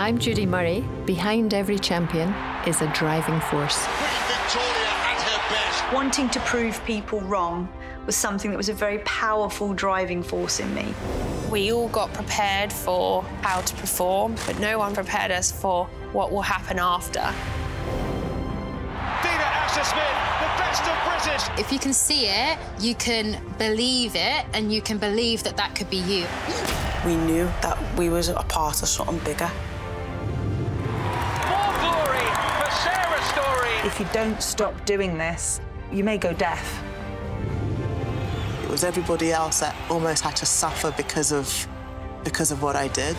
I'm Judy Murray. Behind every champion is a driving force. Victoria at her best. Wanting to prove people wrong was something that was a very powerful driving force in me. We all got prepared for how to perform, but no one prepared us for what will happen after. The best of British. If you can see it, you can believe it, and you can believe that that could be you. We knew that we was a part of something bigger. More glory for Sarah's story. If you don't stop doing this, you may go deaf. It was everybody else that almost had to suffer because of what I did.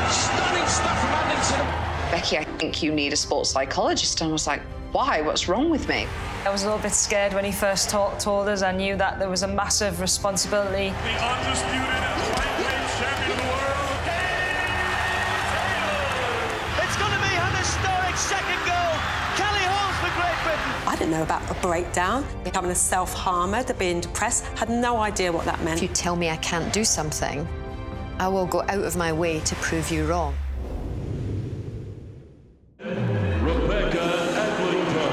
Stunning stuff from Adlington. Becky, I think you need a sports psychologist. And I was like, why? What's wrong with me? I was a little bit scared when he first told us. I knew that there was a massive responsibility. The undisputed lightweight champion of the world. It's going to be her historic second goal. Kelly Holmes for Great Britain. I didn't know about a breakdown, becoming a self-harmer, being depressed. Had no idea what that meant. If you tell me I can't do something, I will go out of my way to prove you wrong. Rebecca Adlington.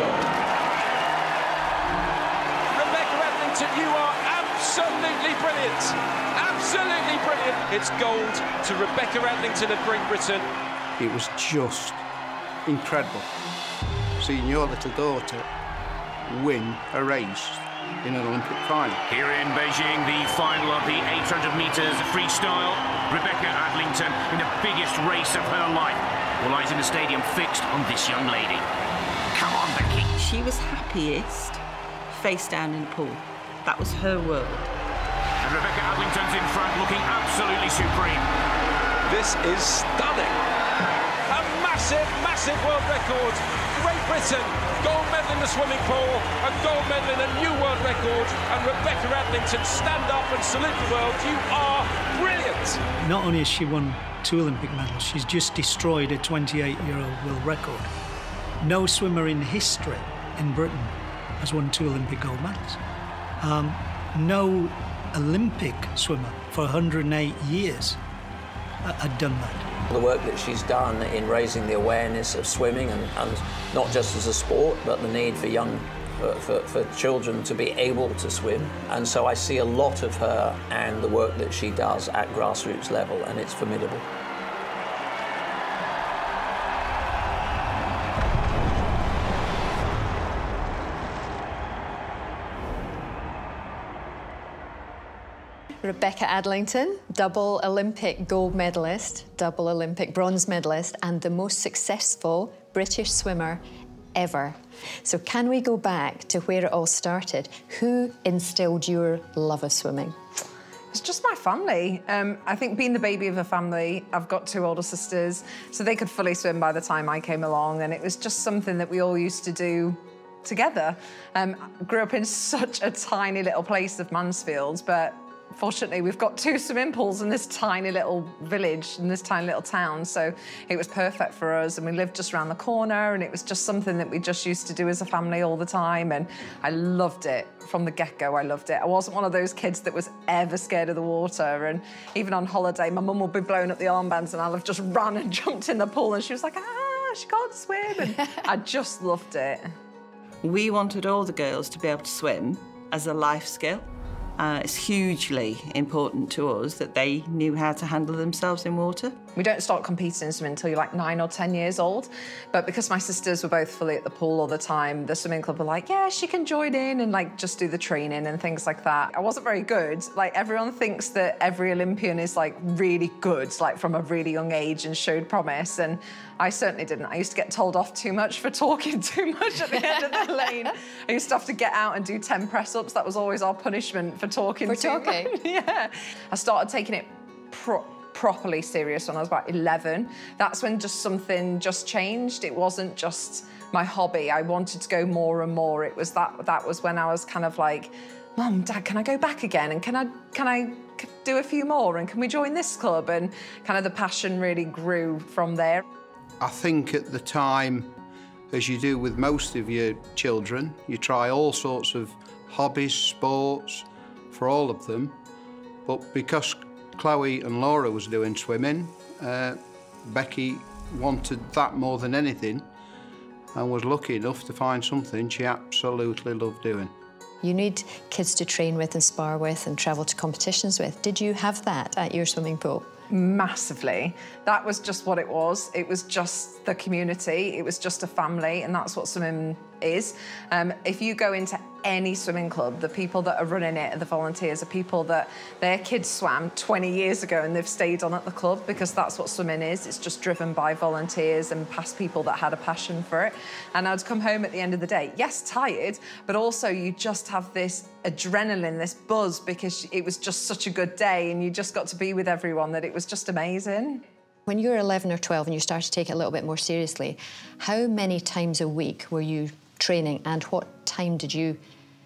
Rebecca Adlington, you are absolutely brilliant. Absolutely brilliant. It's gold to Rebecca Adlington of Great Britain. It was just incredible seeing your little daughter win a race in an Olympic final. Here in Beijing, the final of the 800 metres freestyle. Rebecca Adlington in the biggest race of her life. All eyes in the stadium fixed on this young lady. Come on, Becky. She was happiest face down in the pool. That was her world. And Rebecca Adlington's in front, looking absolutely supreme. This is stunning. A massive, massive world record. Great Britain, gold medal in the swimming pool, a gold medal in a new world record, and Rebecca Adlington, stand up and salute the world. You are brilliant. Not only has she won 2 Olympic medals, she's just destroyed a 28-year-old world record. No swimmer in history in Britain has won 2 Olympic gold medals. No Olympic swimmer for 108 years had done that. The work that she's done in raising the awareness of swimming, and not just as a sport, but the need for children to be able to swim. And so I see a lot of her and the work that she does at grassroots level, and it's formidable. Rebecca Adlington, double Olympic gold medalist, double Olympic bronze medalist, and the most successful British swimmer ever. So can we go back to where it all started? Who instilled your love of swimming? It's just my family. I think being the baby of a family, I've got 2 older sisters, so they could fully swim by the time I came along, and it was just something that we all used to do together. Grew up in such a tiny little place of Mansfield, but fortunately, we've got 2 swimming pools in this tiny little village, in this tiny little town, so it was perfect for us, and we lived just around the corner, and it was just something that we just used to do as a family all the time, and I loved it. From the get-go, I loved it. I wasn't one of those kids that was ever scared of the water, and even on holiday, my mum would be blowing up the armbands, and I'll have just run and jumped in the pool, and she was like, she can't swim, and I just loved it. We wanted all the girls to be able to swim as a life skill. It's hugely important to us that they knew how to handle themselves in water. We don't start competing in swimming until you're like 9 or 10 years old. But because my sisters were both fully at the pool all the time, the swimming club were like, yeah, she can join in and like just do the training and things like that. I wasn't very good. Like everyone thinks that every Olympian is like really good, like from a really young age and showed promise. And I certainly didn't. I used to get told off too much for talking too much at the end of the lane. I used to have to get out and do 10 press-ups. That was always our punishment for talking too much. Yeah. I started taking it properly serious when I was about 11. That's when just something just changed. It wasn't just my hobby. I wanted to go more and more. It was that was when I was kind of like, Mum, Dad, can I go back again? And can I do a few more? And can we join this club? And kind of the passion really grew from there. I think at the time, as you do with most of your children, you try all sorts of hobbies, sports, for all of them. But because Chloe and Laura was doing swimming, Becky wanted that more than anything and was lucky enough to find something she absolutely loved doing. You need kids to train with and spar with and travel to competitions with. Did you have that at your swimming pool? Massively. That was just what it was. It was just the community. It was just a family, and that's what swimming is. If you go into any swimming club, the people that are running it, the volunteers, are people that their kids swam 20 years ago and they've stayed on at the club, because that's what swimming is. It's just driven by volunteers and past people that had a passion for it. And I'd come home at the end of the day, yes, tired, but also you just have this adrenaline, this buzz, because it was just such a good day and you just got to be with everyone, that it was just amazing. When you were 11 or 12 and you started to take it a little bit more seriously, how many times a week were you training, and what time did you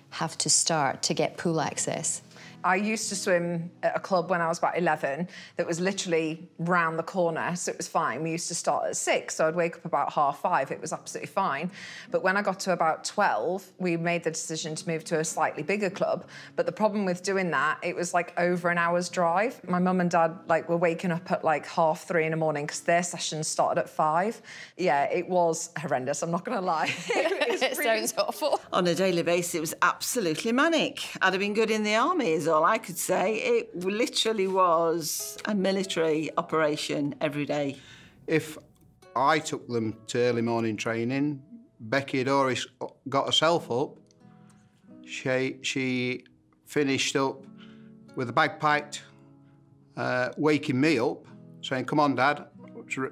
have to start to get pool access? I used to swim at a club when I was about 11 that was literally round the corner, so it was fine. We used to start at 6, so I'd wake up about 5:30. It was absolutely fine. But when I got to about 12, we made the decision to move to a slightly bigger club. But the problem with doing that, it was like over an hour's drive. My mum and dad were waking up at 3:30 in the morning because their sessions started at 5. Yeah, it was horrendous, I'm not going to lie. It sounds awful. On a daily basis, it was absolutely manic. I'd have been good in the army, is all I could say. It literally was a military operation every day. If I took them to early morning training, Becky had already got herself up. She finished up with a bagpipe, waking me up, saying, "Come on, Dad,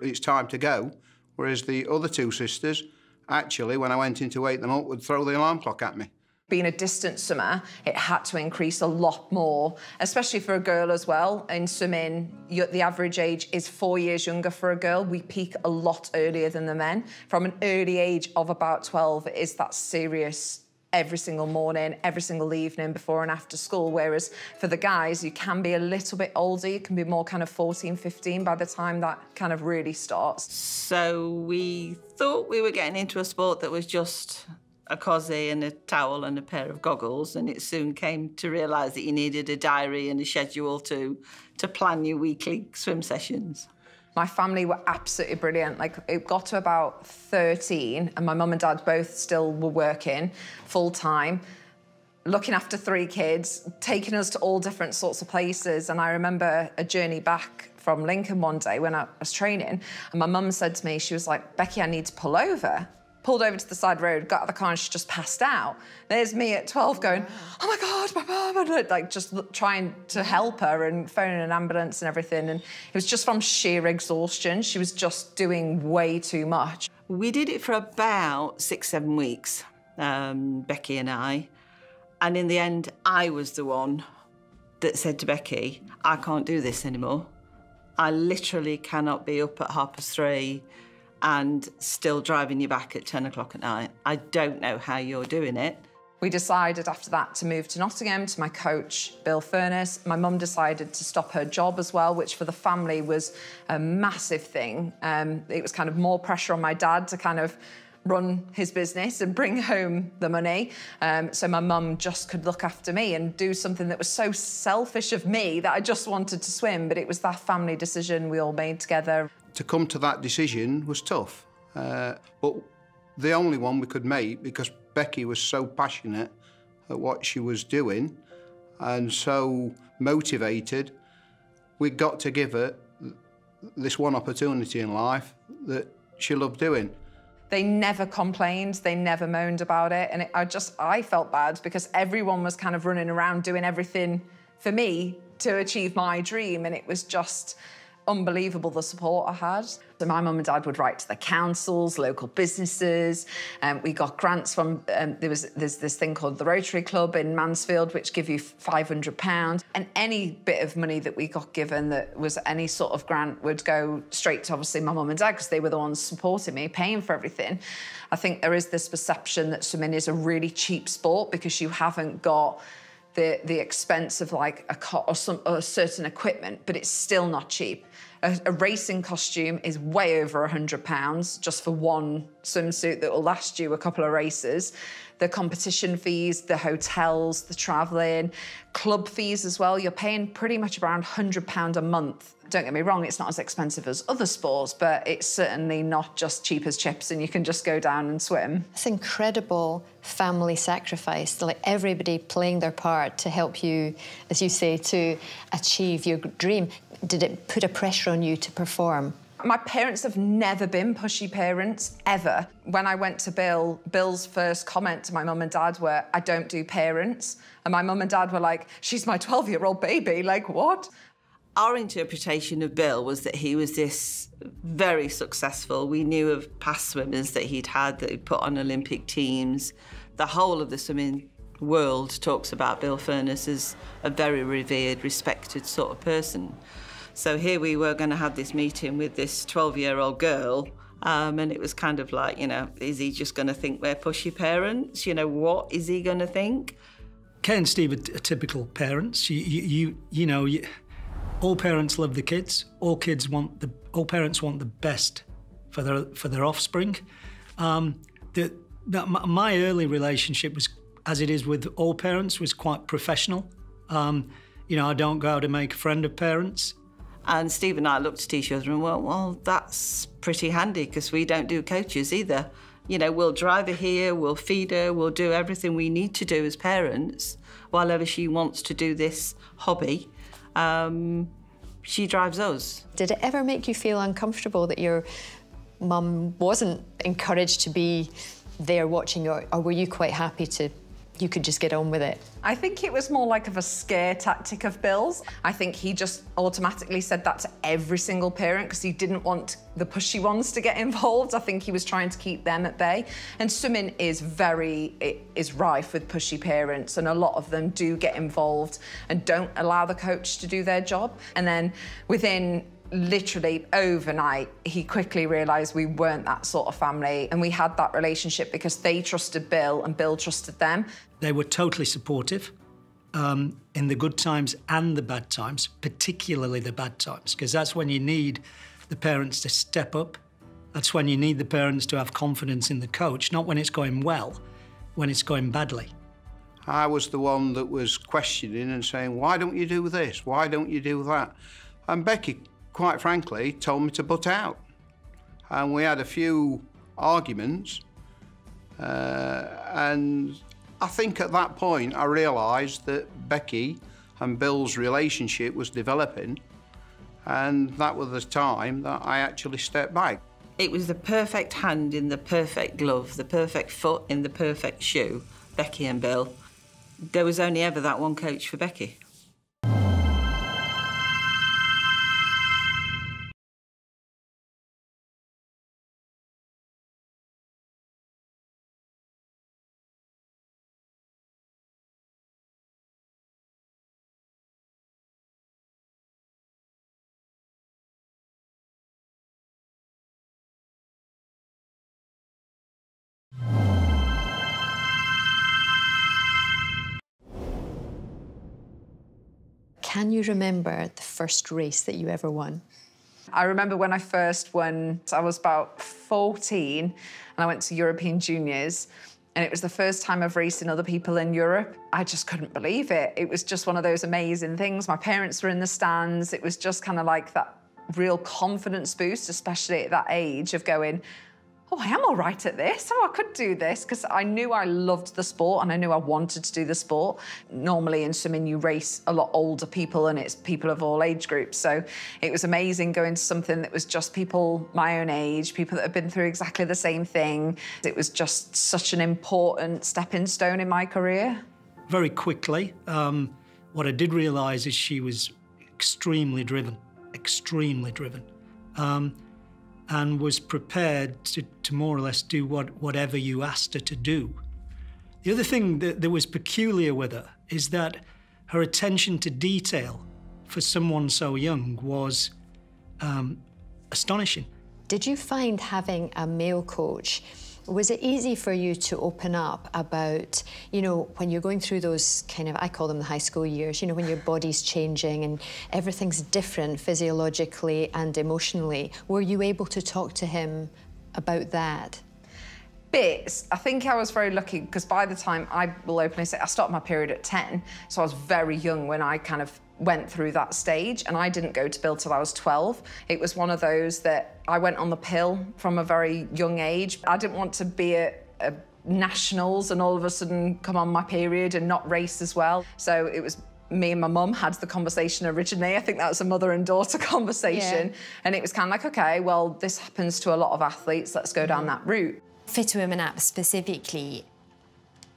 it's time to go." Whereas the other two sisters, actually, when I went in to wake them up, would throw the alarm clock at me. Being a distance swimmer, it had to increase a lot more, especially for a girl as well. In swimming, the average age is 4 years younger for a girl. We peak a lot earlier than the men. From an early age of about 12, it is that serious every single morning, every single evening, before and after school. Whereas for the guys, you can be a little bit older. You can be more kind of 14, 15 by the time that kind of really starts. So we thought we were getting into a sport that was just a cosy and a towel and a pair of goggles, and it soon came to realise that you needed a diary and a schedule to plan your weekly swim sessions. My family were absolutely brilliant. It got to about 13 and my mum and dad both still were working full-time, looking after 3 kids, taking us to all different sorts of places. And I remember a journey back from Lincoln one day when I was training, and my mum said to me, she was like, "Becky, I need to pull over." Pulled over to the side road, got out of the car, and she just passed out. There's me at 12 going, "Oh my God, my mum," just trying to help her and phoning an ambulance and everything. And it was just from sheer exhaustion. She was just doing way too much. We did it for about 6, 7 weeks, Becky and I. And in the end, I was the one that said to Becky, "I can't do this anymore. I literally cannot be up at 3:30 and still driving you back at 10 o'clock at night. I don't know how you're doing it." We decided after that to move to Nottingham to my coach, Bill Furness. My mum decided to stop her job as well, which for the family was a massive thing. It was kind of more pressure on my dad to kind of run his business and bring home the money. So my mum just could look after me and do something that was so selfish of me that I just wanted to swim, but it was that family decision we all made together. To come to that decision was tough, but the only one we could make, because Becky was so passionate at what she was doing and so motivated, we got to give her this one opportunity in life that she loved doing. They never complained, they never moaned about it, and I felt bad because everyone was kind of running around doing everything for me to achieve my dream, and it was just unbelievable the support I had. So my mum and dad would write to the councils, local businesses. We got grants from, there's this thing called the Rotary Club in Mansfield, which give you £500. And any bit of money that we got given that was any sort of grant would go straight to obviously my mum and dad, because they were the ones supporting me, paying for everything. I think there is this perception that swimming is a really cheap sport because you haven't got the expense of a certain equipment, but it's still not cheap. A racing costume is way over £100 just for one swimsuit that will last you a couple of races. The competition fees, the hotels, the travelling, club fees as well. You're paying pretty much around £100 a month Don't get me wrong, it's not as expensive as other sports, but it's certainly not just cheap as chips and you can just go down and swim. It's incredible family sacrifice, like everybody playing their part to help you, as you say, to achieve your dream. Did it put a pressure on you to perform? My parents have never been pushy parents, ever. When I went to Bill's first comment to my mum and dad were, I don't do parents. And my mum and dad were like, she's my 12-year-old baby, like what? Our interpretation of Bill was that he was this very successful. We knew of past swimmers that he'd had, that he'd put on Olympic teams. The whole of the swimming world talks about Bill Furness as a very revered, respected sort of person. So here we were going to have this meeting with this 12-year-old girl, and it was kind of like, you know, is he just going to think we're pushy parents? You know, what is he going to think? Kay and Steve are typical parents. You know, all parents love the kids. All parents want the best for their offspring. My early relationship was, as it is with all parents, was quite professional. You know, I don't go out to make a friend of parents. And Steve and I looked at each other and went, well, that's pretty handy because we don't do coaches either. You know, we'll drive her here, we'll feed her, we'll do everything we need to do as parents while ever she wants to do this hobby. She drives us. Did it ever make you feel uncomfortable that your mum wasn't encouraged to be there watching, or were you quite happy you could just get on with it? I think it was more like of a scare tactic of Bill's. I think he just automatically said that to every single parent because he didn't want the pushy ones to get involved. I think he was trying to keep them at bay. And swimming is rife with pushy parents, and a lot of them do get involved and don't allow the coach to do their job. And then within literally overnight, he quickly realised we weren't that sort of family, and we had that relationship because they trusted Bill and Bill trusted them. They were totally supportive in the good times and the bad times, particularly the bad times, because that's when you need the parents to step up. That's when you need the parents to have confidence in the coach, not when it's going well, when it's going badly. I was the one that was questioning and saying, why don't you do this? Why don't you do that? And Becky, quite frankly, told me to butt out. And we had a few arguments. And I think at that point, I realised that Becky and Bill's relationship was developing. And that was the time that I actually stepped back. It was the perfect hand in the perfect glove, the perfect foot in the perfect shoe, Becky and Bill. There was only ever that one coach for Becky. Can you remember the first race that you ever won? I remember when I first won, I was about 14 and I went to European Juniors, and it was the first time of racing other people in Europe. I just couldn't believe it. It was just one of those amazing things. My parents were in the stands. It was just kind of like that real confidence boost, especially at that age of going, oh, I am all right at this. Oh, I could do this, because I knew I loved the sport and I knew I wanted to do the sport. Normally in swimming, you race a lot older people and it's people of all age groups. So it was amazing going to something that was just people my own age, people that had been through exactly the same thing. It was just such an important stepping stone in my career. Very quickly, what I did realise is she was extremely driven, and was prepared to more or less do whatever you asked her to do. The other thing that was peculiar with her is that her attention to detail for someone so young was astonishing. Did you find having a male coach, was it easy for you to open up about, you know, when you're going through those kind of, I call them the high school years, you know, when your body's changing and everything's different physiologically and emotionally? Were you able to talk to him about that? Bits. I think I was very lucky because by the time, I will openly say, I started my period at 10, so I was very young when I kind of went through that stage, and I didn't go to Bill till I was 12. It was one of those that I went on the pill from a very young age. I didn't want to be a nationals and all of a sudden come on my period and not race as well. So it was me and my mum had the conversation originally. I think that was a mother and daughter conversation. Yeah. And it was kind of like, okay, well, this happens to a lot of athletes. Let's go down that route. Fitterwoman App specifically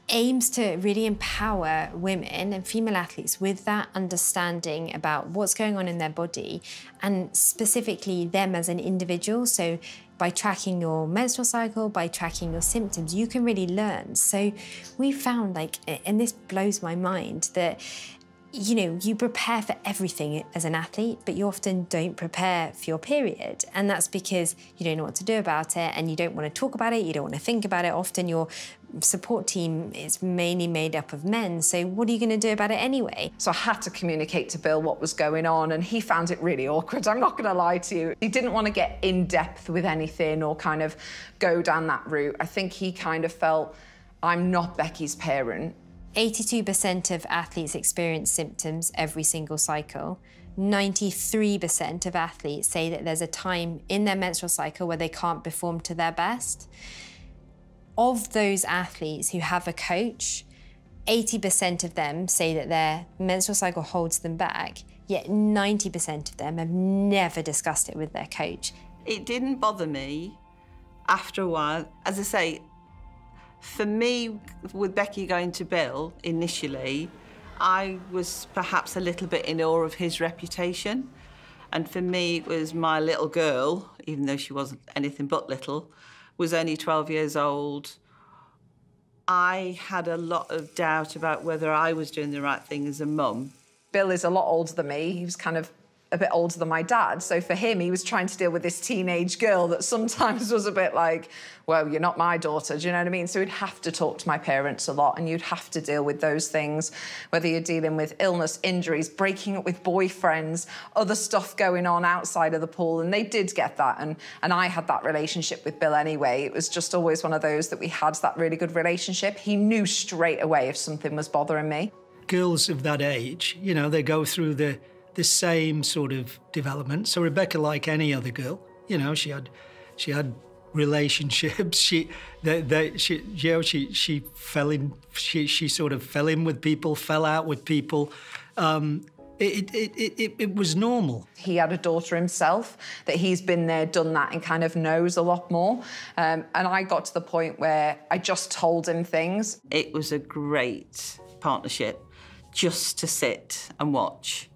aims to really empower women and female athletes with that understanding about what's going on in their body and specifically them as an individual. So by tracking your menstrual cycle, by tracking your symptoms, you can really learn. So we found, like, and this blows my mind, that you know, you prepare for everything as an athlete, but you often don't prepare for your period. And that's because you don't know what to do about it and you don't want to talk about it, you don't want to think about it. Often your support team is mainly made up of men, so what are you going to do about it anyway? So I had to communicate to Bill what was going on, and he found it really awkward, I'm not going to lie to you. He didn't want to get in depth with anything or kind of go down that route. I think he kind of felt, I'm not Becky's parent. 82% of athletes experience symptoms every single cycle. 93% of athletes say that there's a time in their menstrual cycle where they can't perform to their best. Of those athletes who have a coach, 80% of them say that their menstrual cycle holds them back, yet 90% of them have never discussed it with their coach. It didn't bother me after a while. As I say, for me, with Becky going to Bill initially, I was perhaps a little bit in awe of his reputation. And for me, it was my little girl, even though she wasn't anything but little, was only 12 years old. I had a lot of doubt about whether I was doing the right thing as a mum. Bill is a lot older than me. He was kind of a bit older than my dad. So for him, he was trying to deal with this teenage girl that sometimes was a bit like, well, you're not my daughter, do you know what I mean? So he'd have to talk to my parents a lot and you'd have to deal with those things, whether you're dealing with illness, injuries, breaking up with boyfriends, other stuff going on outside of the pool. And they did get that. And I had that relationship with Bill anyway. It was just always one of those that we had that really good relationship. He knew straight away if something was bothering me. Girls of that age, you know, they go through the same sort of development. So Rebecca, like any other girl, you know, she had relationships. She sort of fell in with people, fell out with people. It was normal. He had a daughter himself, that he's been there, done that, and kind of knows a lot more. And I got to the point where I just told him things. It was a great partnership just to sit and watch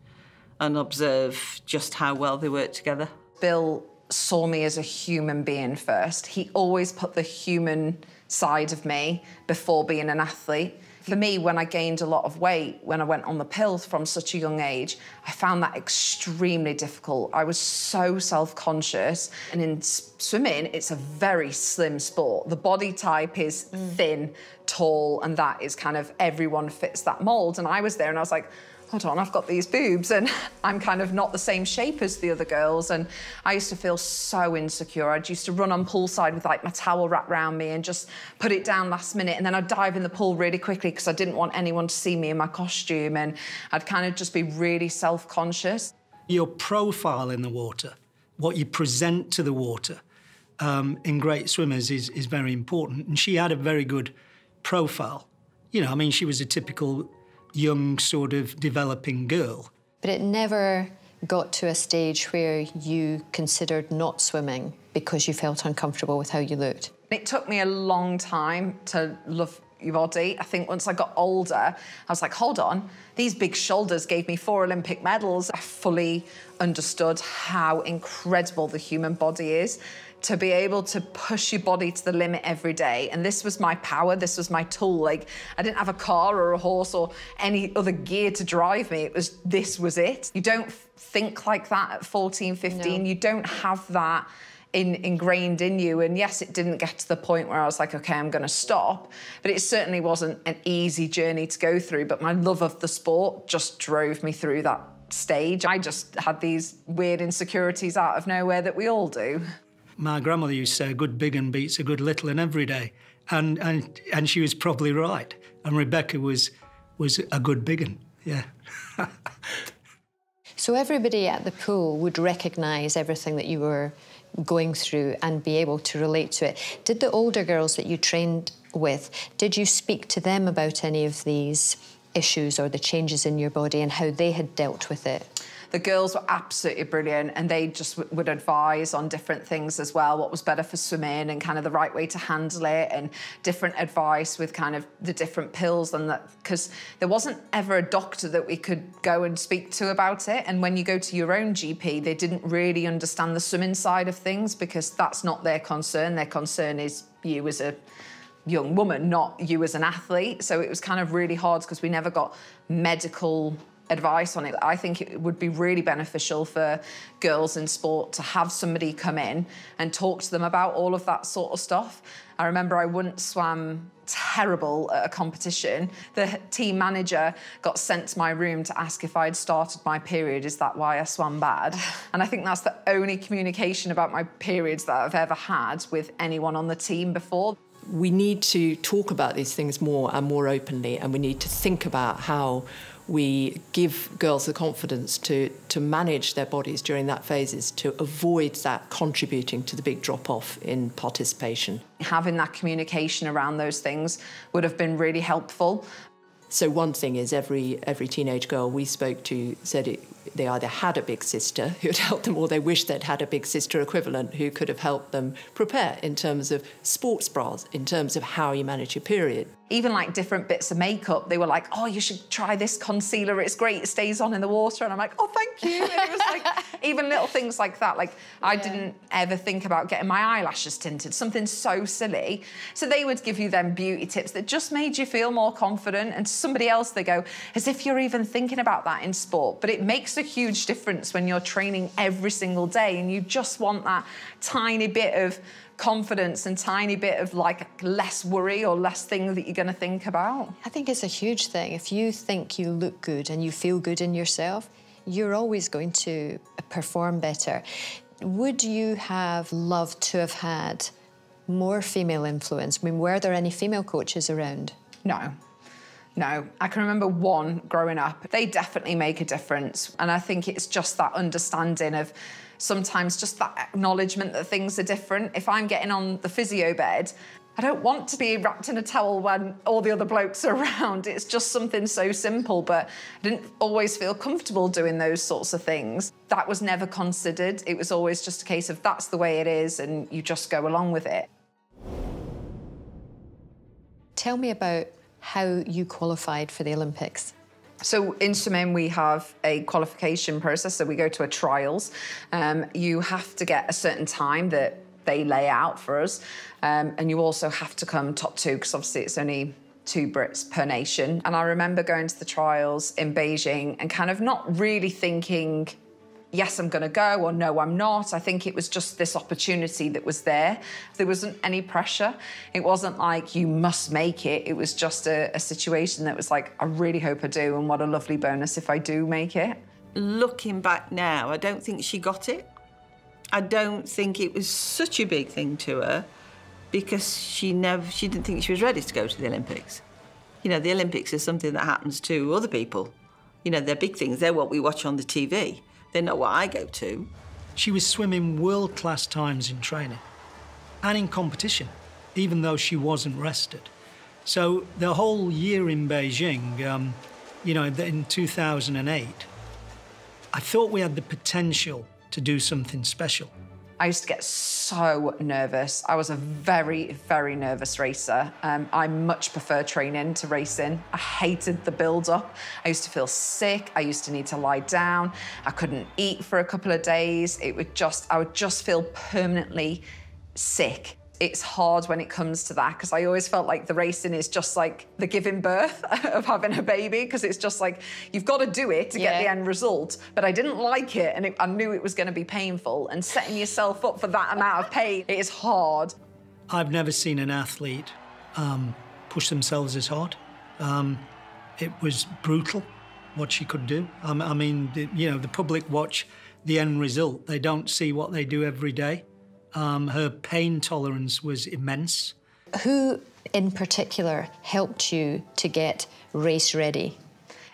and observe just how well they work together. Bill saw me as a human being first. He always put the human side of me before being an athlete. For me, when I gained a lot of weight, when I went on the pills from such a young age, I found that extremely difficult. I was so self-conscious. And in swimming, it's a very slim sport. The body type is thin, tall, and that is kind of, everyone fits that mold. And I was there and I was like, hold on, I've got these boobs and I'm kind of not the same shape as the other girls. And I used to feel so insecure. I used to run on poolside with like my towel wrapped around me and just put it down last minute. And then I'd dive in the pool really quickly because I didn't want anyone to see me in my costume. And I'd kind of just be really self-conscious. Your profile in the water, what you present to the water in great swimmers is very important. And she had a very good profile. You know, I mean, she was a typical young sort of developing girl. But it never got to a stage where you considered not swimming because you felt uncomfortable with how you looked? It took me a long time to love your body. I think once I got older, I was like, hold on, these big shoulders gave me 4 Olympic medals. I fully understood how incredible the human body is, to be able to push your body to the limit every day. And this was my power, this was my tool. Like, I didn't have a car or a horse or any other gear to drive me. This was it. You don't think like that at 14, 15. No. You don't have that ingrained in you. And yes, it didn't get to the point where I was like, okay, I'm gonna stop. But it certainly wasn't an easy journey to go through. But my love of the sport just drove me through that stage. I just had these weird insecurities out of nowhere that we all do. My grandmother used to say, a good big un beats a good little un every day. And she was probably right. And Rebecca was a good big un, yeah. So everybody at the pool would recognise everything that you were going through and be able to relate to it. Did the older girls that you trained with, did you speak to them about any of these issues or the changes in your body and how they had dealt with it? The girls were absolutely brilliant, and they just would advise on different things as well, what was better for swimming and kind of the right way to handle it, and different advice with kind of the different pills and that, because there wasn't ever a doctor that we could go and speak to about it. And when you go to your own GP, they didn't really understand the swimming side of things, because that's not their concern. Their concern is you as a young woman, not you as an athlete. So it was kind of really hard because we never got medical advice on it. I think it would be really beneficial for girls in sport to have somebody come in and talk to them about all of that sort of stuff. I remember I once swam terrible at a competition. The team manager got sent to my room to ask if I'd started my period. Is that why I swam bad? And I think that's the only communication about my periods that I've ever had with anyone on the team before. We need to talk about these things more and more openly, and we need to think about how we give girls the confidence to manage their bodies during that phases, to avoid that contributing to the big drop-off in participation. Having that communication around those things would have been really helpful. So one thing is every teenage girl we spoke to said they either had a big sister who had helped them, or they wished they'd had a big sister equivalent who could have helped them prepare in terms of sports bras, in terms of how you manage your period. Even like different bits of makeup, they were like, oh, you should try this concealer, it's great, it stays on in the water. And I'm like, oh, thank you. And it was like, even little things like that. Like, I didn't ever think about getting my eyelashes tinted, something so silly. So they would give you them beauty tips that just made you feel more confident. And to somebody else, they go, as if you're even thinking about that in sport. But it makes a huge difference when you're training every single day and you just want that tiny bit of confidence and tiny bit of like less worry or less things that you're going to think about. I think it's a huge thing. If you think you look good and you feel good in yourself, you're always going to perform better. Would you have loved to have had more female influence? I mean, were there any female coaches around? No. No, I can remember one growing up. They definitely make a difference. And I think it's just that understanding of sometimes just that acknowledgement that things are different. If I'm getting on the physio bed, I don't want to be wrapped in a towel when all the other blokes are around. It's just something so simple, but I didn't always feel comfortable doing those sorts of things. That was never considered. It was always just a case of that's the way it is and you just go along with it. Tell me about how you qualified for the Olympics. So in swimming, we have a qualification process, so we go to a trials. You have to get a certain time that they lay out for us, and you also have to come top 2, because obviously it's only 2 Brits per nation. And I remember going to the trials in Beijing and kind of not really thinking, yes, I'm going to go, or no, I'm not. I think it was just this opportunity that was there. There wasn't any pressure. It wasn't like you must make it. It was just a situation that was like, I really hope I do, and what a lovely bonus if I do make it. Looking back now, I don't think she got it. I don't think it was such a big thing to her, because she didn't think she was ready to go to the Olympics. You know, the Olympics is something that happens to other people. You know, they're big things. They're what we watch on the TV. They're not what I go to. She was swimming world-class times in training and in competition, even though she wasn't rested. So the whole year in Beijing, you know, in 2008, I thought we had the potential to do something special. I used to get so nervous. I was a very, very nervous racer. I much prefer training to racing. I hated the build-up. I used to feel sick. I used to need to lie down. I couldn't eat for a couple of days. I would just feel permanently sick. It's hard when it comes to that, because I always felt like the racing is just like the giving birth of having a baby, because it's just like, you've got to do it to get the end result. But I didn't like it, and I knew it was going to be painful, and setting yourself up for that amount of pain, it is hard. I've never seen an athlete push themselves as hard. It was brutal, what she could do. I mean, you know, the public watch the end result. They don't see what they do every day. Her pain tolerance was immense. Who in particular helped you to get race ready?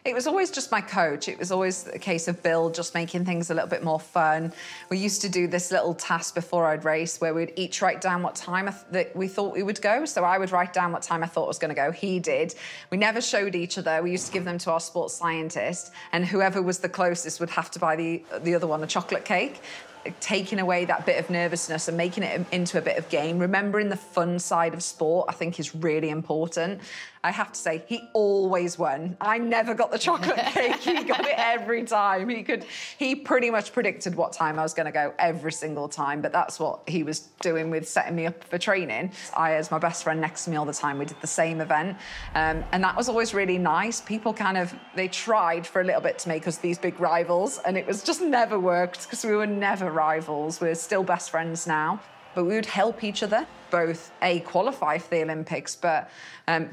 It was always just my coach. It was always a case of Bill just making things a little bit more fun. We used to do this little task before I'd race where we'd each write down what time that we thought we would go. So I would write down what time I thought I was going to go. He did. We never showed each other. We used to give them to our sports scientist, and whoever was the closest would have to buy the other one a chocolate cake. Taking away that bit of nervousness and making it into a bit of game. Remembering the fun side of sport, I think, is really important. I have to say, he always won. I never got the chocolate cake. He got it every time. He pretty much predicted what time I was going to go every single time, but that's what he was doing with setting me up for training. I had my best friend next to me all the time. We did the same event, and that was always really nice. People they tried for a little bit to make us these big rivals, and it was just never worked because we were never rivals. We're still best friends now. But we would help each other, both qualify for the Olympics, but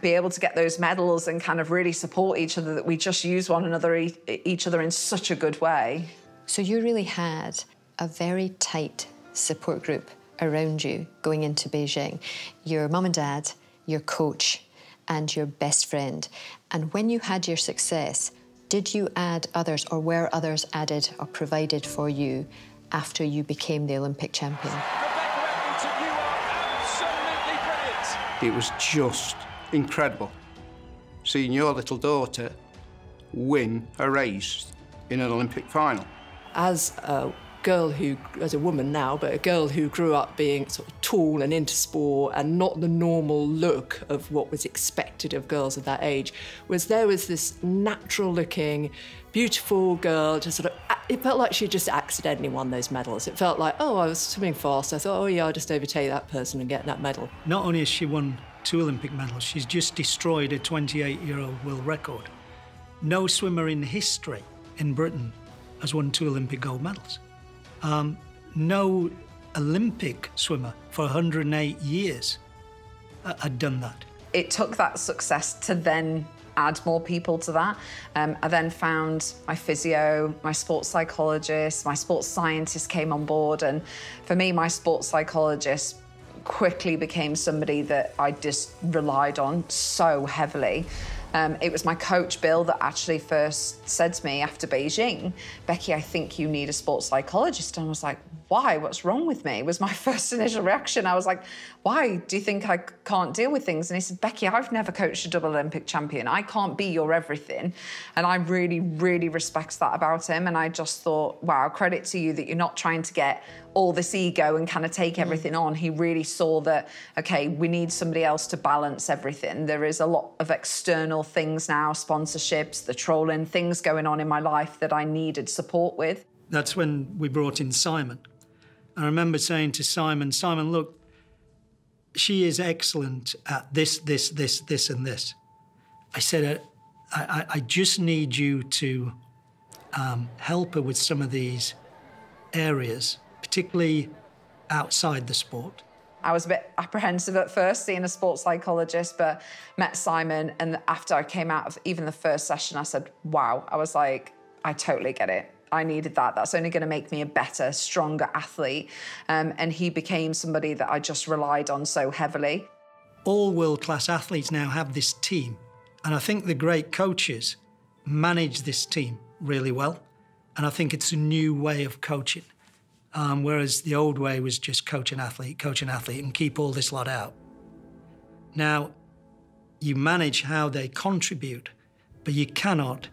be able to get those medals and kind of really support each other, that we just use one another, each other in such a good way. So you really had a very tight support group around you going into Beijing. Your mum and dad, your coach, and your best friend. And when you had your success, did you add others, or were others added or provided for you after you became the Olympic champion? It was just incredible seeing your little daughter win a race in an Olympic final. As a girl as a woman now, but a girl who grew up being sort of tall and into sport and not the normal look of what was expected of girls of that age, there was this natural-looking, beautiful girl, just sort of, it felt like she just accidentally won those medals. It felt like, oh, I was swimming fast. I thought, oh yeah, I'll just overtake that person and get that medal. Not only has she won 2 Olympic medals, she's just destroyed a 28-year-old world record. No swimmer in history in Britain has won 2 Olympic gold medals. No Olympic swimmer for 108 years had done that. It took that success to then add more people to that. I then found my physio, my sports psychologist, my sports scientist came on board, and for me, my sports psychologist quickly became somebody that I just relied on so heavily. It was my coach, Bill, that actually first said to me after Beijing, Becky, I think you need a sports psychologist. And I was like, why? What's wrong with me? Was my first initial reaction. I was like, why? Do you think I can't deal with things? And he said, Becky, I've never coached a double Olympic champion. I can't be your everything. And I really, really respect that about him. And I just thought, wow, credit to you that you're not trying to get all this ego and kind of take everything on. He really saw that, okay, we need somebody else to balance everything. There is a lot of external things now, sponsorships, the trolling, things going on in my life that I needed support with. That's when we brought in Simon. I remember saying to Simon, look, she is excellent at this, and this. I said, I just need you to help her with some of these areas, particularly outside the sport. I was a bit apprehensive at first, seeing a sports psychologist, but met Simon, and after I came out of even the first session, I said, wow. I was like, I totally get it. I needed that. That's only going to make me a better, stronger athlete. And he became somebody that I just relied on so heavily. All world-class athletes now have this team, and I think the great coaches manage this team really well, and I think it's a new way of coaching. Whereas the old way was just coach an athlete, and keep all this lot out. Now, you manage how they contribute, but you cannot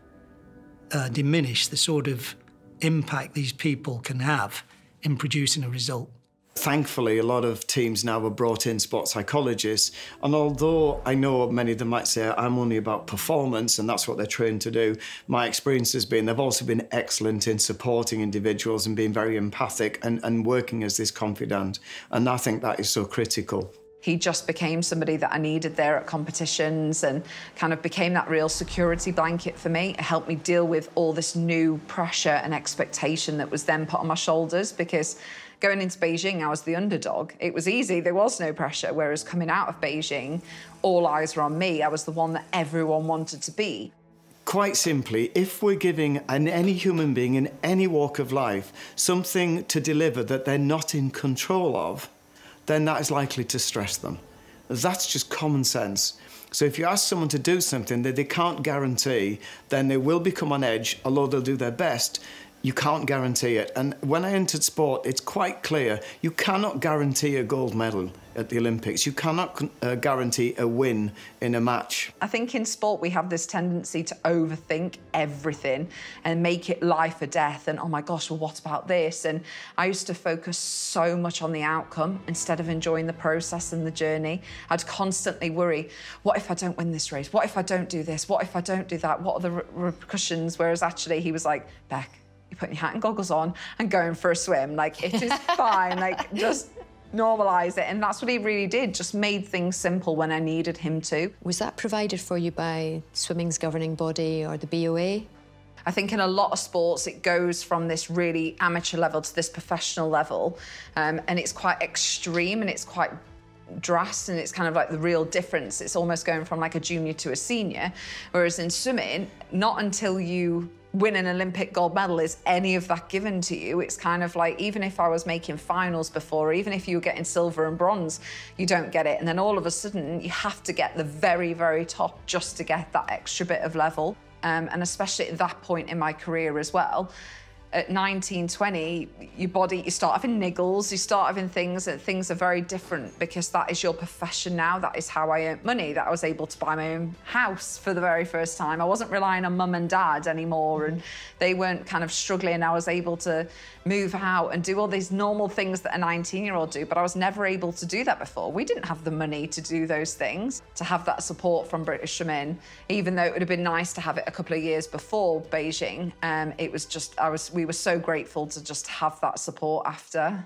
diminish the sort of impact these people can have in producing a result. Thankfully, a lot of teams now have brought in sports psychologists, and although I know many of them might say I'm only about performance and that's what they're trained to do, my experience has been they've also been excellent in supporting individuals and being very empathic and working as this confidant, and I think that is so critical. He just became somebody that I needed there at competitions and kind of became that real security blanket for me. It helped me deal with all this new pressure and expectation that was then put on my shoulders, because going into Beijing, I was the underdog. It was easy, there was no pressure, whereas coming out of Beijing, all eyes were on me. I was the one that everyone wanted to be. Quite simply, if we're giving any human being in any walk of life something to deliver that they're not in control of, then that is likely to stress them. That's just common sense. So if you ask someone to do something that they can't guarantee, then they will become on edge, although they'll do their best. You can't guarantee it. And when I entered sport, it's quite clear, you cannot guarantee a gold medal at the Olympics. You cannot guarantee a win in a match. I think in sport we have this tendency to overthink everything and make it life or death and, oh my gosh, well, what about this? And I used to focus so much on the outcome instead of enjoying the process and the journey. I'd constantly worry, what if I don't win this race? What if I don't do this? What if I don't do that? What are the repercussions? Whereas actually he was like, Beck, you're putting your hat and goggles on and going for a swim. Like, it is fine. Like, just normalise it. And that's what he really did, just made things simple when I needed him to. Was that provided for you by swimming's governing body or the BOA? I think in a lot of sports, it goes from this really amateur level to this professional level. And it's quite extreme and it's quite drastic, and it's kind of like the real difference. It's almost going from like a junior to a senior. Whereas in swimming, not until you win an Olympic gold medal is any of that given to you. It's kind of like, even if I was making finals before, or even if you were getting silver and bronze, you don't get it. And then all of a sudden, you have to get the very, very top just to get that extra bit of level. And especially at that point in my career as well. At 19, 20, your body, you start having niggles, you start having things, and things are very different because that is your profession now. That is how I earned money, that I was able to buy my own house for the very first time. I wasn't relying on mum and dad anymore, and they weren't kind of struggling. I was able to move out and do all these normal things that a 19-year-old do, but I was never able to do that before. We didn't have the money to do those things, to have that support from British Swimming, even though it would have been nice to have it a couple of years before Beijing. It was just, we were so grateful to just have that support after.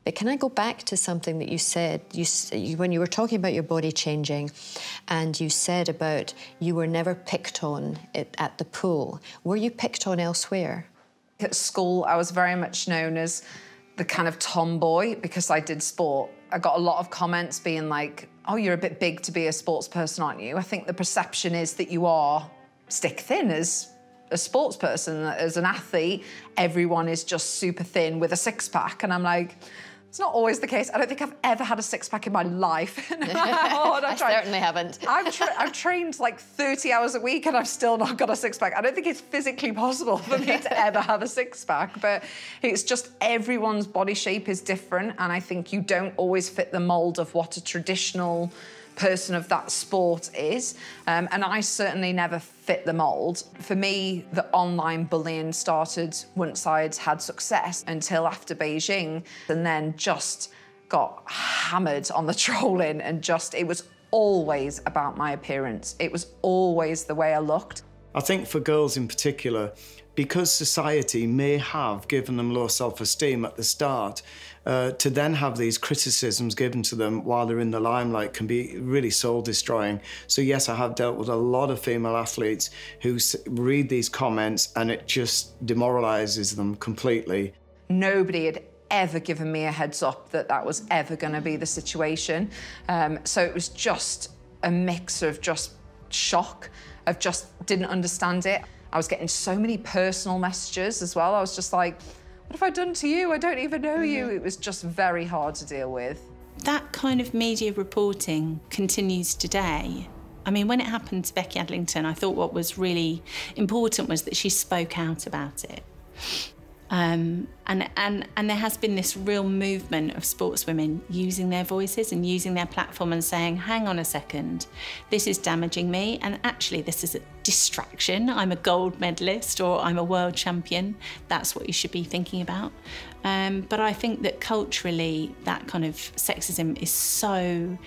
But can I go back to something that you said when you were talking about your body changing, and you said about you were never picked on at the pool. Were you picked on elsewhere? At school, I was very much known as the kind of tomboy because I did sport. I got a lot of comments being like, oh, you're a bit big to be a sports person, aren't you? I think the perception is that you are stick thin as a sports person. As an athlete, everyone is just super thin with a six-pack. And I'm like, it's not always the case. I don't think I've ever had a six-pack in my life. I certainly haven't. I've trained like 30 hours a week and I've still not got a six-pack. I don't think it's physically possible for me to ever have a six-pack, but it's just everyone's body shape is different, and I think you don't always fit the mould of what a traditional person of that sport is, and I certainly never fit the mould. For me, the online bullying started once I'd had success until after Beijing, and then just got hammered on the trolling, and just, it was always about my appearance. It was always the way I looked. I think for girls in particular, because society may have given them low self-esteem at the start, to then have these criticisms given to them while they're in the limelight can be really soul-destroying. So yes, I have dealt with a lot of female athletes who read these comments and it just demoralises them completely. Nobody had ever given me a heads up that that was ever going to be the situation. So it was just a mix of just shock, of just didn't understand it. I was getting so many personal messages as well. I was just like, what have I done to you? I don't even know you. It was just very hard to deal with. That kind of media reporting continues today. I mean, when it happened to Rebecca Adlington, I thought what was really important was that she spoke out about it. And there has been this real movement of sportswomen using their voices and using their platform and saying, hang on a second, this is damaging me, and actually this is a distraction. I'm a gold medalist or I'm a world champion. That's what you should be thinking about. But I think that culturally that kind of sexism is so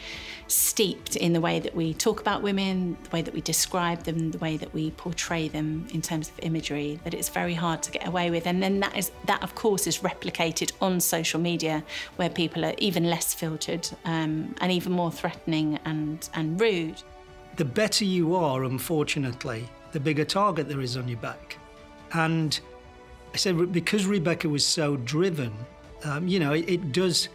steeped in the way that we talk about women, the way that we describe them, the way that we portray them in terms of imagery, that it's very hard to get away with. And then that of course is replicated on social media, where people are even less filtered and even more threatening and rude. the better you are, unfortunately, the bigger target there is on your back. And I said, because Rebecca was so driven, you know, it does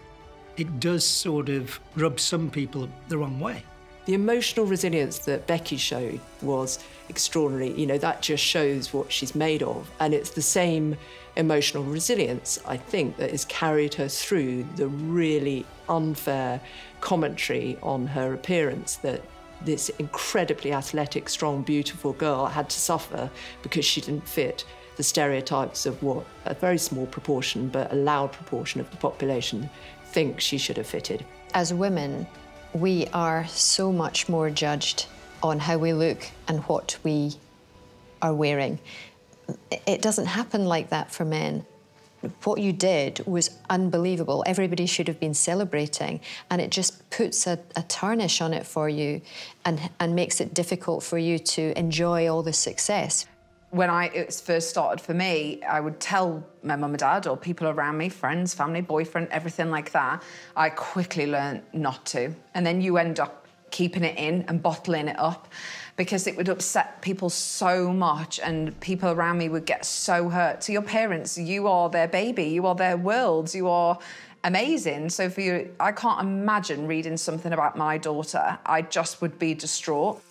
sort of rub some people the wrong way. The emotional resilience that Becky showed was extraordinary. You know, that just shows what she's made of. And it's the same emotional resilience, I think, that has carried her through the really unfair commentary on her appearance that this incredibly athletic, strong, beautiful girl had to suffer because she didn't fit the stereotypes of what a very small proportion, but a loud proportion of the population think she should have fitted. As women, we are so much more judged on how we look and what we are wearing. It doesn't happen like that for men. What you did was unbelievable. Everybody should have been celebrating, and it just puts a tarnish on it for you and makes it difficult for you to enjoy all the success. When it first started for me, I would tell my mum and dad or people around me, friends, family, boyfriend, everything like that. I quickly learned not to. And then you end up keeping it in and bottling it up because it would upset people so much and people around me would get so hurt. To your parents, you are their baby, you are their world, you are amazing. So for you, I can't imagine reading something about my daughter. I just would be distraught.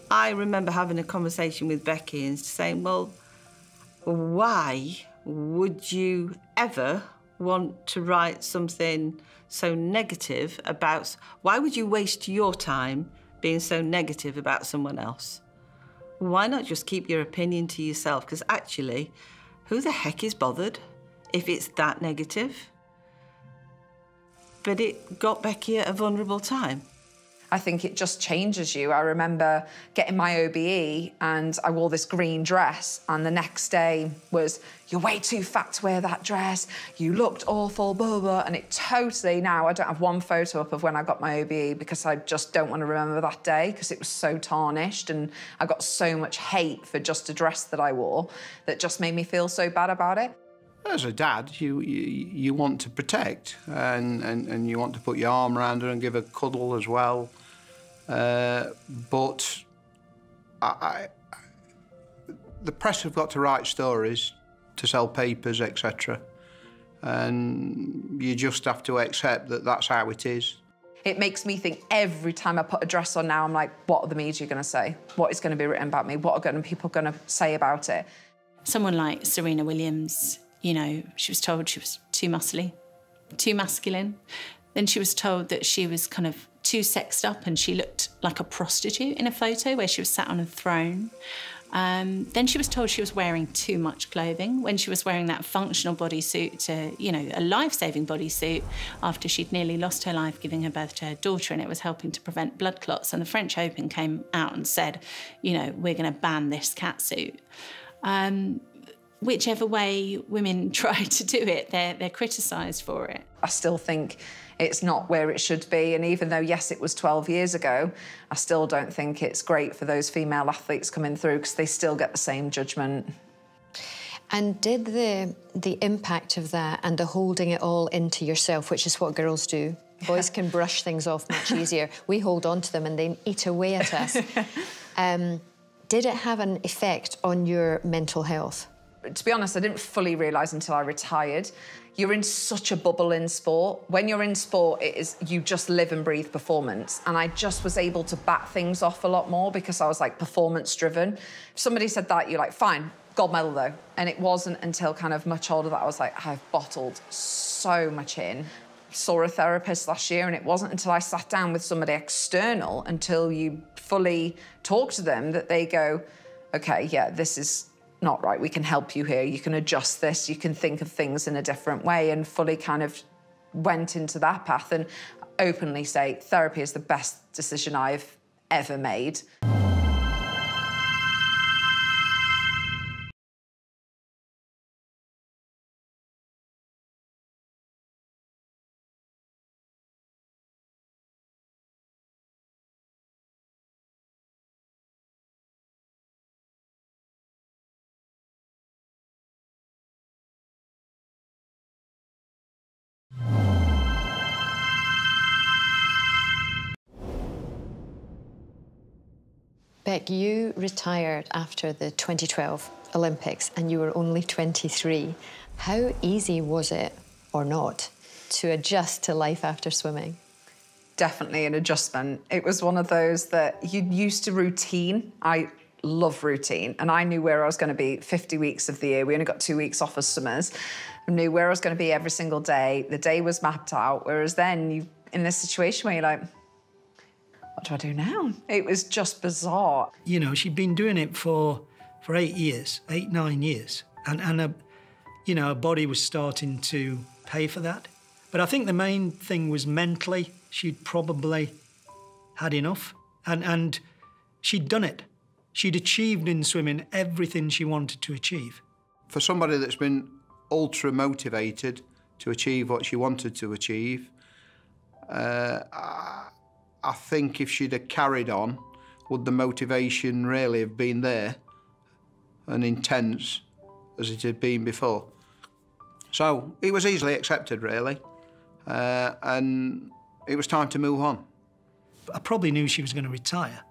I remember having a conversation with Becky and saying, well, why would you ever want to write something so negative about... Why would you waste your time being so negative about someone else? Why not just keep your opinion to yourself? Because actually, who the heck is bothered if it's that negative? But it got Becky at a vulnerable time. I think it just changes you. I remember getting my OBE and I wore this green dress and the next day was, you're way too fat to wear that dress, you looked awful, blah, blah, and it totally, now I don't have one photo up of when I got my OBE because I just don't want to remember that day because it was so tarnished and I got so much hate for just a dress that I wore that just made me feel so bad about it. As a dad, you want to protect and you want to put your arm around her and give her a cuddle as well. But the press have got to write stories to sell papers, etc. And you just have to accept that that's how it is. It makes me think every time I put a dress on now, I'm like, what are the media going to say? What is going to be written about me? What are people going to say about it? Someone like Serena Williams, you know, she was told she was too muscly, too masculine. Then she was told that she was kind of too sexed up and she looked like a prostitute in a photo where she was sat on a throne. Then she was told she was wearing too much clothing when she was wearing that functional bodysuit to, you know, a life-saving bodysuit after she'd nearly lost her life giving her birth to her daughter and it was helping to prevent blood clots. And the French Open came out and said, you know, we're going to ban this catsuit. Whichever way women try to do it, they're criticised for it. I still think it's not where it should be, and even though, yes, it was 12 years ago, I still don't think it's great for those female athletes coming through because they still get the same judgment. And did the impact of that and the holding it all into yourself, which is what girls do, boys can brush things off much easier. We hold on to them and they eat away at us. Did it have an effect on your mental health? To be honest, I didn't fully realise until I retired. You're in such a bubble in sport. When you're in sport, you just live and breathe performance. And I just was able to bat things off a lot more because I was like performance driven. If somebody said that, you're like, fine, gold medal though. And it wasn't until kind of much older that I was like, I've bottled so much in. Saw a therapist last year and it wasn't until I sat down with somebody external until you fully talk to them that they go, okay, yeah, this is not right, we can help you here, you can adjust this, you can think of things in a different way, and fully kind of went into that path and openly say therapy is the best decision I've ever made. Beck, you retired after the 2012 Olympics and you were only 23. How easy was it, or not, to adjust to life after swimming? Definitely an adjustment. It was one of those that you're used to routine. I love routine, and I knew where I was going to be 50 weeks of the year. We only got 2 weeks off as swimmers. I knew where I was going to be every single day. The day was mapped out, whereas then you in this situation where you're like, what do I do now? It was just bizarre. You know, she'd been doing it for 8 years, 8, 9 years, and you know, her body was starting to pay for that. But I think the main thing was mentally, she'd probably had enough, and she'd done it. She'd achieved in swimming everything she wanted to achieve. For somebody that's been ultra motivated to achieve what she wanted to achieve, I think if she'd have carried on, would the motivation really have been there and intense as it had been before? So it was easily accepted, really, and it was time to move on. I probably knew she was going to retire.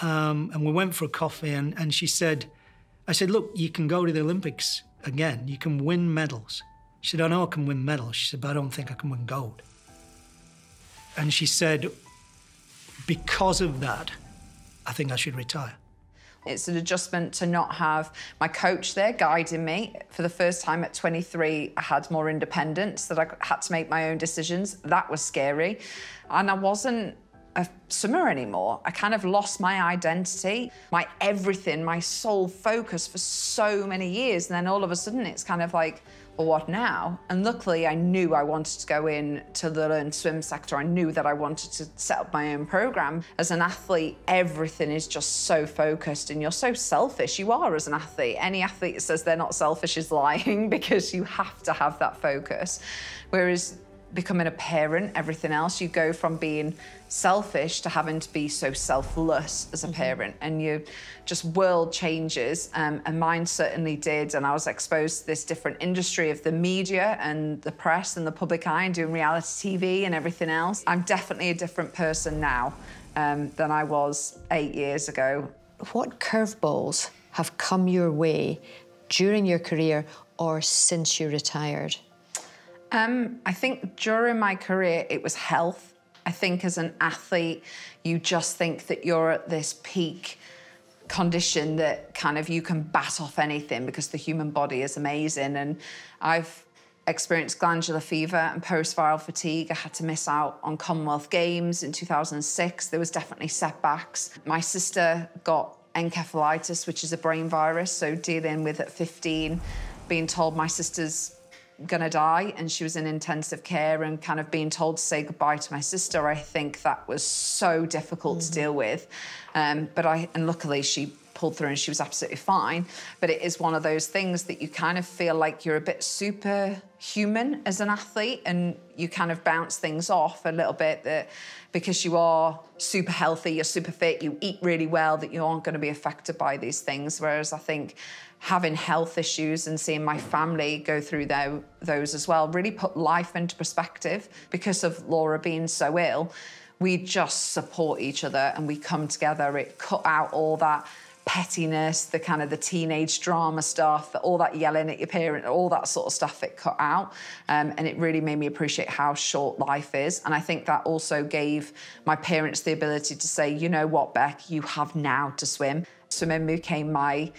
And we went for a coffee, and she said, I said, look, you can go to the Olympics again. You can win medals. She said, I know I can win medals. She said, but I don't think I can win gold. And she said, because of that, I think I should retire. It's an adjustment to not have my coach there guiding me. For the first time at 23, I had more independence, that I had to make my own decisions. That was scary. And I wasn't a swimmer anymore. I kind of lost my identity, my everything, my sole focus for so many years. And then all of a sudden it's kind of like, well, what now? And luckily I knew I wanted to go in to the learn swim sector. I knew that I wanted to set up my own program. As an athlete, everything is just so focused and you're so selfish. You are as an athlete. Any athlete that says they're not selfish is lying, because you have to have that focus. Whereas becoming a parent, everything else, you go from being selfish to having to be so selfless as a parent, and your just world changes, and mine certainly did. And I was exposed to this different industry of the media and the press and the public eye and doing reality TV and everything else. I'm definitely a different person now than I was 8 years ago. What curveballs have come your way during your career or since you retired? I think during my career, it was health. I think as an athlete, you just think that you're at this peak condition that kind of you can bat off anything because the human body is amazing. And I've experienced glandular fever and post-viral fatigue. I had to miss out on Commonwealth Games in 2006. There was definitely setbacks. My sister got encephalitis, which is a brain virus, so dealing with at 15, being told my sister's gonna die, and she was in intensive care, and kind of being told to say goodbye to my sister, I think that was so difficult to deal with. And luckily she pulled through and she was absolutely fine. But it is one of those things that you kind of feel like you're a bit superhuman as an athlete, and you kind of bounce things off a little bit, that because you are super healthy, you're super fit, you eat really well, that you aren't going to be affected by these things. Whereas I think having health issues and seeing my family go through those as well really put life into perspective. Because of Laura being so ill, we just support each other and we come together. It cut out all that pettiness, the kind of the teenage drama stuff, all that yelling at your parent, all that sort of stuff, it cut out. And it really made me appreciate how short life is. And I think that also gave my parents the ability to say, you know what, Beck, you have now to swim. Swimming became my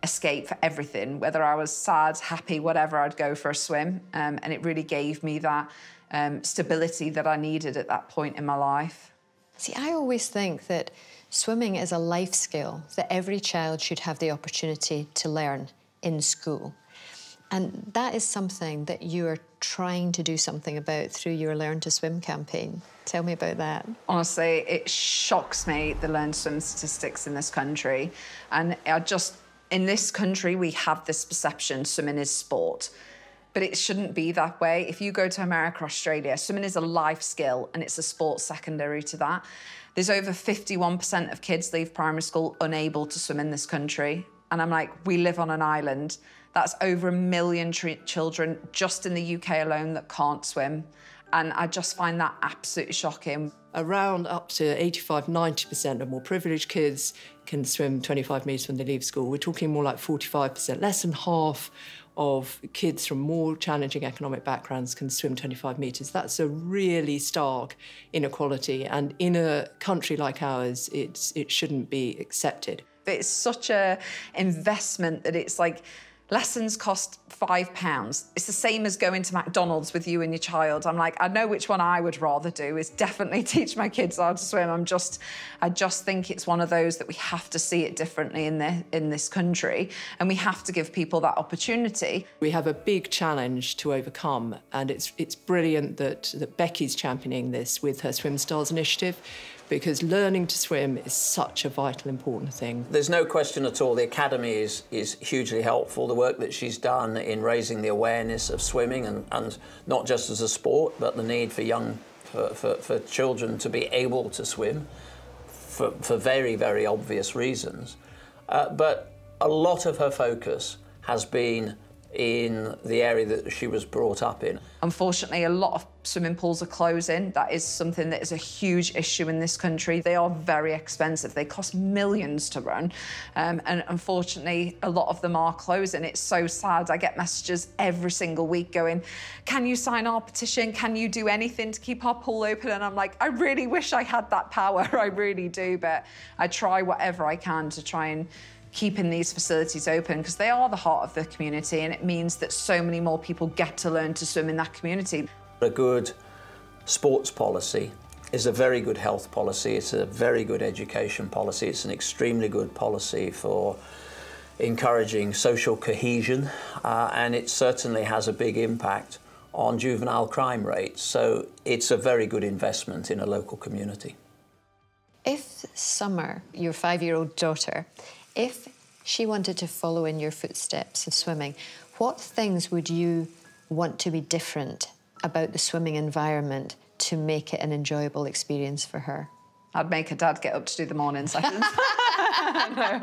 escape for everything. Whether I was sad, happy, whatever, I'd go for a swim. And it really gave me that stability that I needed at that point in my life. See, I always think that swimming is a life skill that every child should have the opportunity to learn in school. And that is something that you are trying to do something about through your Learn to Swim campaign. Tell me about that. Honestly, it shocks me, the Learn to Swim statistics in this country. And in this country, we have this perception swimming is sport. But it shouldn't be that way. If you go to America, Australia, swimming is a life skill and it's a sport secondary to that. There's over 51% of kids leave primary school unable to swim in this country. And I'm like, we live on an island. That's over 1 million children just in the UK alone that can't swim. And I just find that absolutely shocking. Around up to 85–90% of more privileged kids can swim 25 metres when they leave school. We're talking more like 45%. Less than half of kids from more challenging economic backgrounds can swim 25 metres. That's a really stark inequality, and in a country like ours, it shouldn't be accepted. It's such an investment that it's like lessons cost £5. It's the same as going to McDonald's with you and your child. I'm like, I know which one I would rather do is definitely teach my kids how to swim. I just think it's one of those that we have to see it differently in this country, and we have to give people that opportunity. We have a big challenge to overcome, and it's brilliant that Becky's championing this with her Swim Stars initiative, because learning to swim is such a vital, important thing. There's no question at all the Academy is hugely helpful. The work that she's done in raising the awareness of swimming, and not just as a sport, but the need for children to be able to swim for very, very obvious reasons. But a lot of her focus has been in the area that she was brought up in. Unfortunately, a lot of swimming pools are closing. That is something that is a huge issue in this country. They are very expensive. They cost millions to run. And unfortunately, a lot of them are closing. It's so sad. I get messages every single week going, can you sign our petition? Can you do anything to keep our pool open? And I'm like, I really wish I had that power. I really do. But I try whatever I can to try and keeping these facilities open, because they are the heart of the community, and it means that so many more people get to learn to swim in that community. A good sports policy is a very good health policy, it's a very good education policy, it's an extremely good policy for encouraging social cohesion, and it certainly has a big impact on juvenile crime rates, so it's a very good investment in a local community. If Summer, your 5-year-old daughter, if she wanted to follow in your footsteps of swimming, what things would you want to be different about the swimming environment to make it an enjoyable experience for her? I'd make her dad get up to do the morning sessions. No,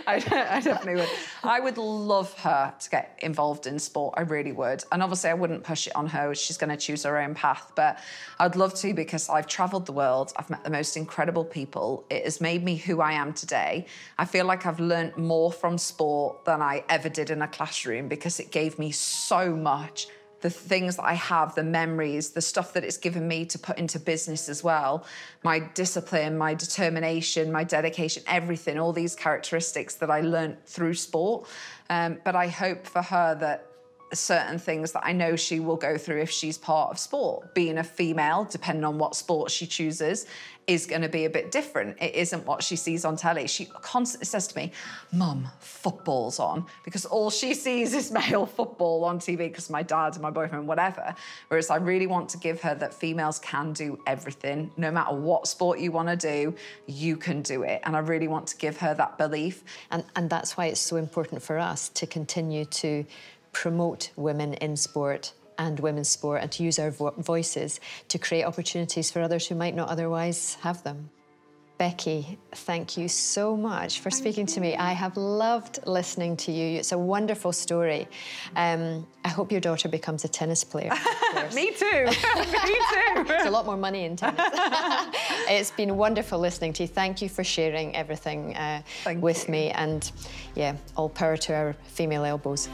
I definitely would. I would love her to get involved in sport, I really would. And obviously I wouldn't push it on her, she's going to choose her own path, but I'd love to, because I've travelled the world, I've met the most incredible people, it has made me who I am today. I feel like I've learnt more from sport than I ever did in a classroom, because it gave me so much. The things that I have, the memories, the stuff that it's given me to put into business as well, my discipline, my determination, my dedication, everything, all these characteristics that I learnt through sport. But I hope for her that certain things that I know she will go through if she's part of sport, being a female, depending on what sport she chooses, is going to be a bit different. It isn't what she sees on telly. She constantly says to me, Mum, football's on, because all she sees is male football on TV because my dad and my boyfriend, whatever. Whereas I really want to give her that females can do everything. No matter what sport you want to do, you can do it. And I really want to give her that belief. And that's why it's so important for us to continue to promote women in sport and women's sport, and to use our voices to create opportunities for others who might not otherwise have them. Becky, thank you so much for speaking to me. I have loved listening to you. It's a wonderful story. I hope your daughter becomes a tennis player. Me too. Me too. There's a lot more money in tennis. It's been wonderful listening to you. Thank you for sharing everything with me. And yeah, all power to our female elbows.